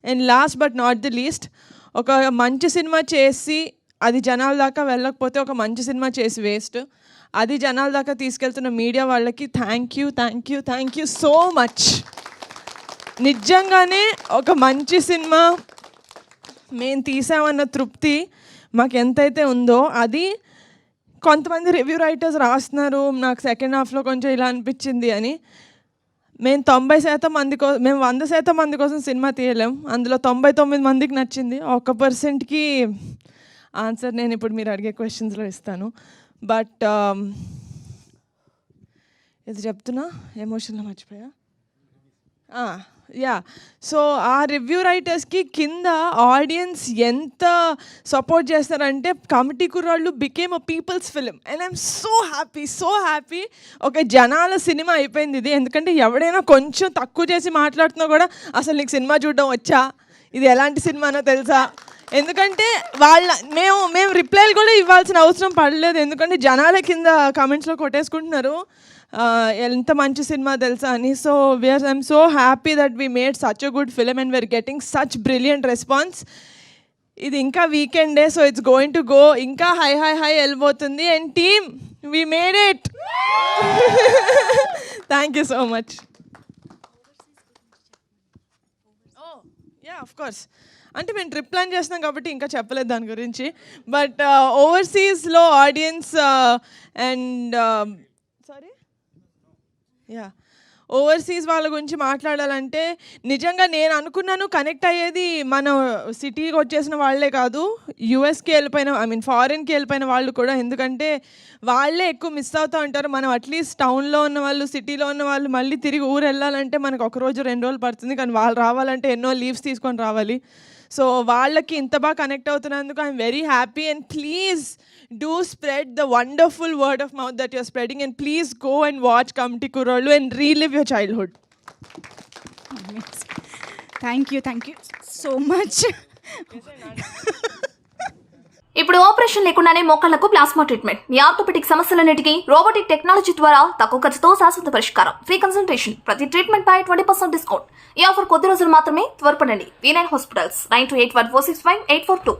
And last but not the least, ఒక మంచి cinema చేసి అది జనాల దాకా వెళ్ళకపోతే ఒక మంచి సినిమా చేసి వేస్ట్. అది జనాల దాకా తీసుకెళ్తున్న మీడియా వాళ్ళకి థ్యాంక్ యూ సో మచ్. నిజంగానే ఒక మంచి సినిమా మేము తీసామన్న తృప్తి మాకు ఎంతైతే ఉందో, అది కొంతమంది రివ్యూ రైటర్స్ రాస్తున్నారు నాకు సెకండ్ హాఫ్లో కొంచెం ఇలా అనిపించింది అని. మేము 90% మంది మేము 100% మంది కోసం సినిమా తీయలేం. అందులో 99 మందికి నచ్చింది. 1%కి ఆన్సర్ నేను ఇప్పుడు మీరు అడిగే క్వశ్చన్స్లో ఇస్తాను. బట్ ఇది చెప్తున్నా, ఎమోషన్లో మర్చిపోయా. సో ఆ రివ్యూ రైటర్స్కి కింద ఆడియన్స్ ఎంత సపోర్ట్ చేస్తారంటే, కమిటీ కుర్రాళ్ళు became a peoples film and I'm so happy. ఒక జనాల సినిమా అయిపోయింది ఇది. ఎందుకంటే ఎవడైనా కొంచెం తక్కువ చేసి మాట్లాడుతున్నా కూడా అసలు నీకు సినిమా చూడడం వచ్చా, ఇది ఎలాంటి సినిమానో తెలుసా, ఎందుకంటే మేము రిప్లైలు కూడా ఇవ్వాల్సిన అవసరం పడలేదు. ఎందుకంటే జనాల కింద కామెంట్స్లో కొట్టేసుకుంటున్నారు ఎంత మంచి సినిమా తెలుసా అని. So I'm so happy that we made such a good film and we're getting such brilliant response. ఇది ఇంకా వీకెండే, so it's going to go ఇంకా హై వెళ్ళిపోతుంది. And team, we made it. Thank you so much. Of course, అంటే మేము trip plan చేస్తున్నాం కాబట్టి ఇంకా చెప్పలేదు దాని గురించి. బట్ ఓవర్సీస్లో ఆడియన్స్ అండ్ ఓవర్సీస్ వాళ్ళ గురించి మాట్లాడాలంటే, నిజంగా నేను అనుకున్నాను కనెక్ట్ అయ్యేది మన సిటీకి వచ్చేసిన వాళ్ళే కాదు, యూఎస్కి వెళ్ళిపోయిన ఫారిన్కి వెళ్ళిపోయిన వాళ్ళు కూడా. ఎందుకంటే వాళ్ళే ఎక్కువ మిస్ అవుతూ ఉంటారు. మనం అట్లీస్ట్ టౌన్లో ఉన్న వాళ్ళు, సిటీలో ఉన్న వాళ్ళు మళ్ళీ తిరిగి ఊరు వెళ్ళాలంటే మనకు 1 రోజు 2 రోజులు పడుతుంది. కానీ వాళ్ళు రావాలంటే ఎన్నో లీవ్స్ తీసుకొని రావాలి. సో వాళ్ళకి ఇంత బాగా కనెక్ట్ అవుతున్నందుకు I'm very happy. And please do spread the wonderful word of mouth that you're spreading, and please go and watch Kamti Kurollu and relive your childhood. Thank you so much. ఇప్పుడు operation లేకుండానే మోకాళ్లకు plasma treatment. మీ orthopaedic సమస్యలన్నిటికీ robotic technology ద్వారా తక్కువ ఖర్చుతో శాశ్వత పరిష్కారం. Free consultation, ప్రతి treatment పై 20% discount. ఈ ఆఫర్ కొద్ది రోజులు మాత్రమే. త్వరపడండి. V9 hospitals 9281465842.